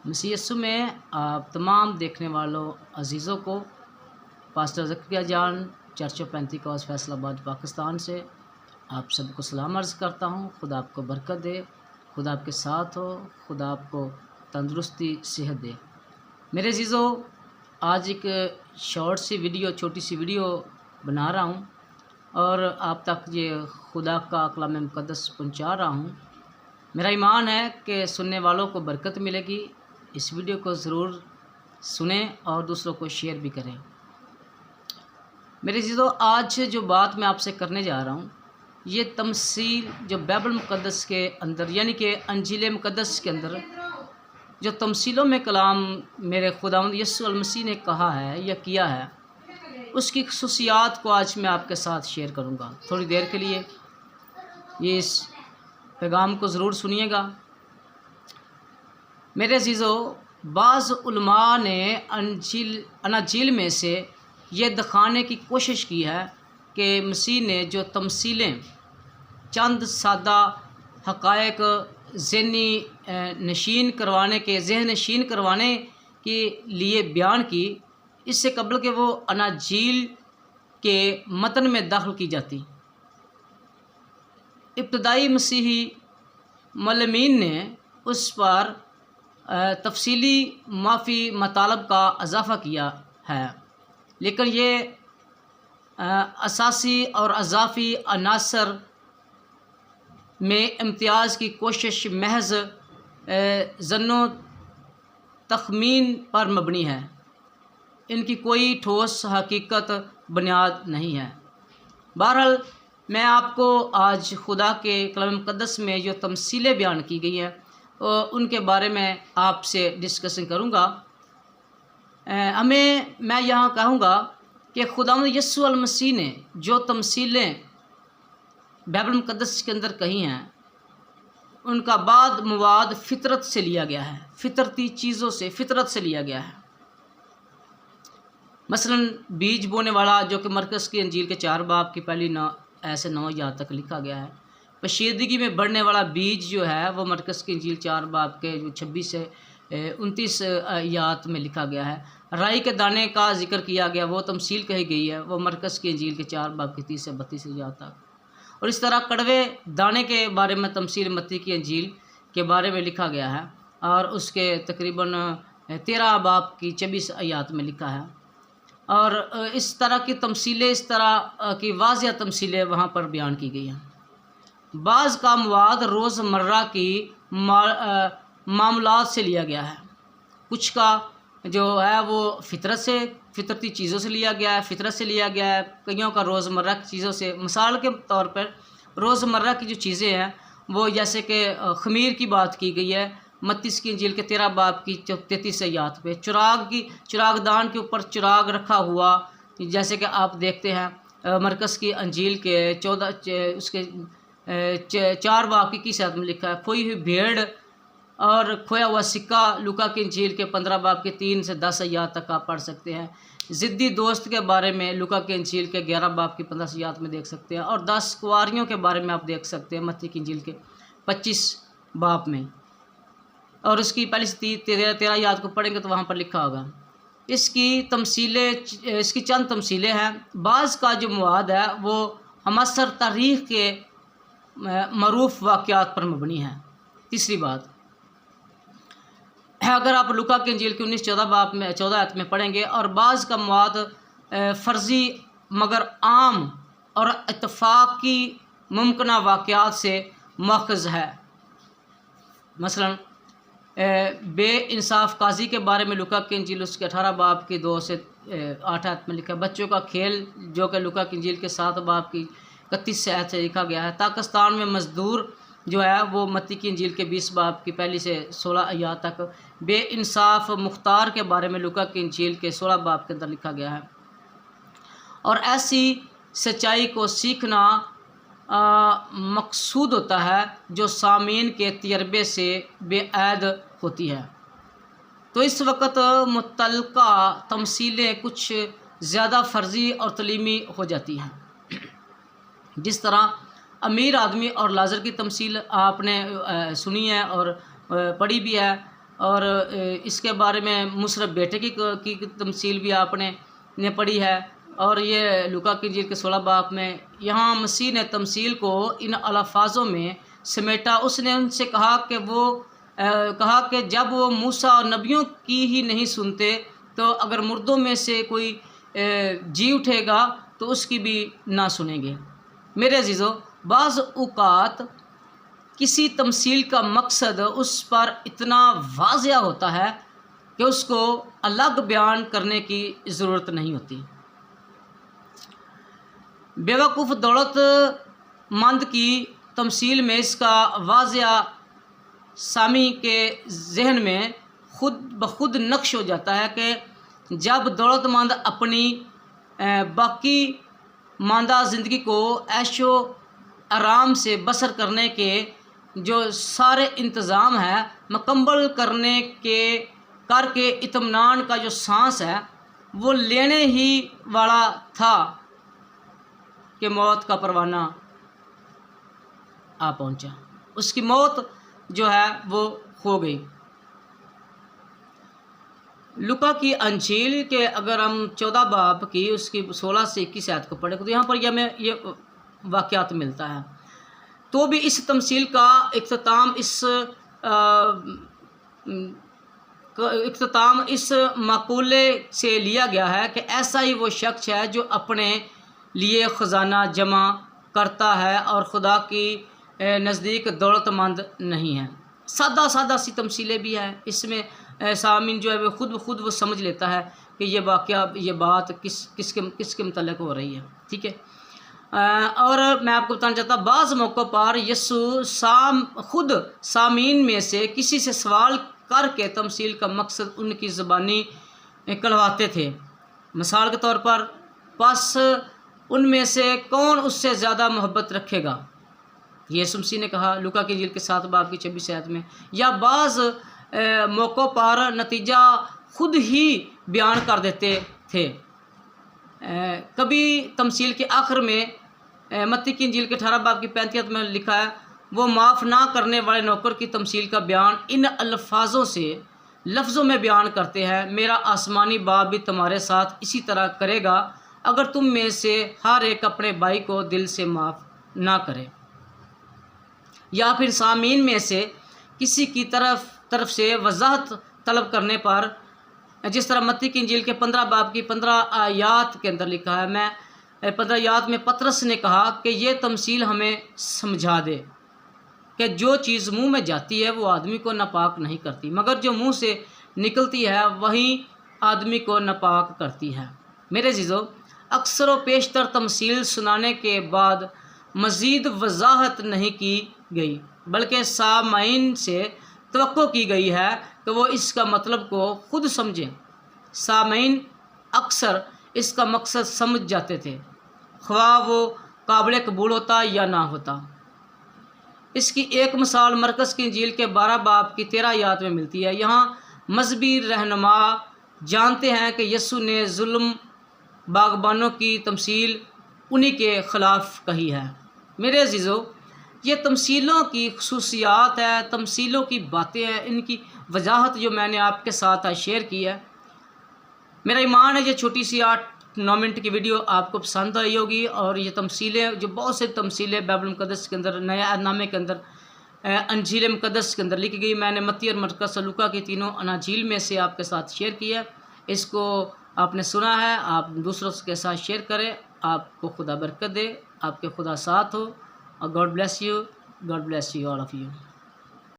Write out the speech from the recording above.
مسیح یسوع میں آپ تمام دیکھنے والوں عزیزوں کو pastor Zakariya John church of Pentecost Faisalabad Pakistan سے آپ سب کو سلام عرض کرتا ہوں۔ خدا آپ کو برکت دے، خدا آپ کے ساتھ ہو، خدا آپ کو تندرستی صحت دے۔ میرے عزیزوں، آج ایک چھوٹی سی ویڈیو بنا رہا ہوں اور آپ تک یہ خدا کا کلام مقدس پہنچا رہا ہوں۔ میرا ایمان ہے کہ سننے والوں کو برکت ملے گی۔ اس ویڈیو کو ضرور سنیں اور دوسروں کو شیئر بھی کریں۔ میرے عزیزوں، آج جو بات میں آپ سے کرنے جا رہا ہوں، یہ تمثیل جو بائبل مقدس کے اندر یعنی کہ انجیل مقدس کے اندر جو تمثیلوں میں کلام میرے خداوند یسوع المسیح نے کہا ہے یا کیا ہے، اس کی خصوصیات کو آج میں آپ کے ساتھ شیئر کروں گا۔ تھوڑی دیر کے لیے یہ اس پیغام کو ضرور سنیے گا۔ میرے عزیزوں، بعض علماء نے اناجیل میں سے یہ دکھانے کی کوشش کی ہے کہ مسیح نے جو تمثیلیں چند سادہ حقائق ذہن نشین کروانے کے لیے بیان کی، اس سے قبل کہ وہ اناجیل کے متن میں داخل کی جاتی۔ ابتدائی مسیحی معلمین نے اس پر تفصیلی معافی مطالب کا اضافہ کیا ہے، لیکن یہ اساسی اور اضافی عناصر میں امتیاز کی کوشش محض ظن و تخمین پر مبنی ہے۔ ان کی کوئی ٹھوس حقیقت بنیاد نہیں ہے۔ بہرحال میں آپ کو آج خدا کے کلام مقدس میں جو تمثیلیں بیان کی گئی ہیں ان کے بارے میں آپ سے ڈسکشن کروں گا۔ میں یہاں کہوں گا کہ خداوند یسوع المسیح نے جو تمثیلیں بائبل مقدس کے اندر کہی ہیں، ان کا بعض مواد فطرت سے لیا گیا ہے، فطرتی چیزوں سے، فطرت سے لیا گیا ہے۔ مثلا بیج بونے والا، جو کہ مرکز کی انجیل کے 4 باب کی پہلی 9 آیات تک لکھا گیا ہے۔ پشیدگی میں بڑھنے والا بیج جو ہے وہ مرکز کی انجیل 4 باب کے 26 سے 29 آیات میں لکھا گیا ہے۔ رائی کے دانے کا ذکر کیا گیا، وہ تمثیل کہی گئی ہے، وہ مرکز کی انجیل کے 4 باب کی 30 سے 32 آیات تک۔ اور اس طرح کڑوے دانے کے بارے میں تمثیل متی کی انجیل کے بارے میں لکھا گیا ہے اور اس کے تقریباً 13 باب کی 26 آیات میں لکھا ہے۔ اور اس طرح کی تمثیلیں، اس طرح کی واضح تمثیلیں وہاں پر بیان کی گئی ہیں۔ بعض کا مواد روزمرہ کی معاملات سے لیا گیا ہے، کچھ کا جو ہے وہ فطرتی چیزوں سے لیا گیا ہے، فطرت سے لیا گیا ہے، کئیوں کا روزمرہ کی چیزوں سے۔ مثال کے طور پر روزمرہ کی جو چیزیں ہیں وہ جیسے کہ خمیر کی بات کی گئی ہے متی کی انجیل کے 13 باب کی 33 آیات پہ۔ چراغ دان کے اوپر چراغ رکھا ہوا، جیسے کہ آپ دیکھتے ہیں مرکز کی انجیل کے 4 باب کی 21 آیت میں لکھا ہے۔ کھوئی ہوئی بھیڑ اور کھویا ہوا سکہ لوکا کی انجیل کے 15 باب کے 3 سے 10 آیات تک آپ پڑھ سکتے ہیں۔ ضدی دوست کے بارے میں لوکا کی انجیل کے 11 باب کی 15 آیات میں دیکھ سکتے ہیں، اور 10 کنواریوں کے بارے میں آپ دیکھ سکتے ہیں متی کی انجیل کے 25 باب میں، اور اس کی پہلی سے 13 آیات کو پڑھیں گے تو وہاں پر لکھا ہوگا۔ اس کی چند تمثیلیں ہیں۔ بعض کا جو مواد ہے وہ ہمعصر تاریخ کے معروف واقعات پر مبنی ہے۔ تیسری بات، اگر آپ لوکا کی انجیل کی 14 باب میں 14 آیت میں پڑھیں گے، اور بعض کا مواد فرضی مگر عام اور اتفاقی ممکنہ واقعات سے ماخذ ہے۔ مثلا بے انصاف قاضی کے بارے میں لوکا کی انجیل اس کے 18 باب کی 2 سے 8 آیت میں لکھا ہے۔ بچوں کا کھیل، جو کہ لوکا کی انجیل کے 7 باب کی 31 آیت سے لکھا گیا ہے۔ پاکستان میں مزدور جو ہے وہ متی کی انجیل کے 20 باب کی پہلی سے 16 آیات تک۔ بے انصاف مختار کے بارے میں لوکا کی انجیل کے 16 باب کے اندر لکھا گیا ہے۔ اور ایسی سچائی کو سیکھنا مقصود ہوتا ہے جو سامعین کے تجربے سے بے عید ہوتی ہے۔ تو اس وقت متعلقہ تمثیلیں کچھ زیادہ فرضی اور تعلیمی ہو جاتی ہیں، جس طرح امیر آدمی اور لازر کی تمثیل آپ نے سنی ہے اور پڑھی بھی ہے۔ اور اس کے بارے میں مصرف بیٹے کی تمثیل بھی آپ نے پڑھی ہے، اور یہ لوکا کی انجیل کے 16 باب میں یہاں مسیح نے تمثیل کو ان الفاظوں میں سمیٹا۔ اس نے ان سے کہا کہ جب وہ موسیٰ اور نبیوں کی ہی نہیں سنتے تو اگر مردوں میں سے کوئی جی اٹھے گا تو اس کی بھی نہ سنیں گے۔ میرے عزیزو، بعض اوقات کسی تمثیل کا مقصد اس پر اتنا واضح ہوتا ہے کہ اس کو الگ بیان کرنے کی ضرورت نہیں ہوتی۔ بیوقوف دولت مند کی تمثیل میں اس کا واضح سامع کے ذہن میں خود بخود نقش ہو جاتا ہے کہ جب دولت مند اپنی باقی ماندہ زندگی کو عیش و آرام سے بسر کرنے کے جو سارے انتظام ہے مکمل کر کے اطمینان کا جو سانس ہے وہ لینے ہی والا تھا کہ موت کا پروانہ آ پہنچا، اس کی موت جو ہے وہ ہو گئی۔ لوکا کی انجیل کے اگر ہم 14 باب کی اس کی 16 سے 21 آیت کو پڑھیں تو یہاں پر یہ واقعات ملتا ہے۔ تو بھی اس تمثیل کا اختتام اس مقولے سے لیا گیا ہے کہ ایسا ہی وہ شخص ہے جو اپنے لیے خزانہ جمع کرتا ہے اور خدا کی نزدیک دولت مند نہیں ہے۔ سادہ سی تمثیلیں بھی ہیں، اس میں سامعین جو ہے وہ خود وہ سمجھ لیتا ہے کہ یہ واقعہ یہ بات کس کے متعلق ہو رہی ہے، ٹھیک ہے۔ اور میں آپ کو بتانا چاہتا ہوں بعض موقعوں پر یسوع خود سامعین میں سے کسی سے سوال کر کے تمثیل کا مقصد ان کی زبانی کہلواتے تھے۔ مثال کے طور پر، پس ان میں سے کون اس سے زیادہ محبت رکھے گا؟ یسوع مسیح نے کہا لوکا کی انجیل کے 7 باب کی 26 آیت میں۔ یا بعض موقعوں پر نتیجہ خود ہی بیان کر دیتے تھے۔ کبھی تمثیل کے آخر میں متی کی انجیل کے 18 باب کی 35 آیت میں لکھا ہے، وہ معاف نہ کرنے والے نوکر کی تمثیل کا بیان ان لفظوں میں بیان کرتے ہیں، میرا آسمانی باپ بھی تمہارے ساتھ اسی طرح کرے گا اگر تم میں سے ہر ایک اپنے بھائی کو دل سے معاف نہ کرے۔ یا پھر سامعین میں سے کسی کی طرف سے وضاحت طلب کرنے پر، جس طرح متی کی انجیل کے 15 باب کی 15 آیات کے اندر لکھا ہے، 15 آیات میں پطرس نے کہا کہ یہ تمثیل ہمیں سمجھا دے کہ جو چیز منہ میں جاتی ہے وہ آدمی کو ناپاک نہیں کرتی، مگر جو منہ سے نکلتی ہے وہی آدمی کو ناپاک کرتی ہے۔ میرے عزیزو، اکثر و بیشتر تمثیل سنانے کے بعد مزید وضاحت نہیں کی گئی، بلکہ سامعین سے توقع کی گئی ہے کہ وہ اس کا مطلب کو خود سمجھیں۔ سامعین اکثر اس کا مقصد سمجھ جاتے تھے، خواہ وہ قابل قبول ہوتا یا نہ ہوتا۔ اس کی ایک مثال مرکز کی انجیل کے 12 باب کی 13 آیات میں ملتی ہے۔ یہاں مذہبی رہنما جانتے ہیں کہ یسوع نے ظلم باغبانوں کی تمثیل انہی کے خلاف کہی ہے۔ میرے عزیزو، یہ تمثیلوں کی خصوصیات ہے، تمثیلوں کی باتیں ہیں، ان کی وضاحت جو میں نے آپ کے ساتھ شیئر کی ہے۔ میرا ایمان ہے یہ چھوٹی سی 8-9 منٹ کی ویڈیو آپ کو پسند آئی ہوگی، اور یہ تمثیلیں جو بہت سے تمثیلیں بائبل مقدس کے اندر، نئے عہد نامے کے اندر، انجیل مقدس کے اندر لکھی گئی، میں نے متی اور مرقس اور لوکا کی تینوں اناجیل میں سے آپ کے ساتھ شیئر کی ہے۔ اس کو آپ نے سنا ہے، آپ دوسروں کے ساتھ شیئر کریں۔ آپ کو خدا برکت دے، آپ کے خدا ساتھ ہو، اور God bless you all of you.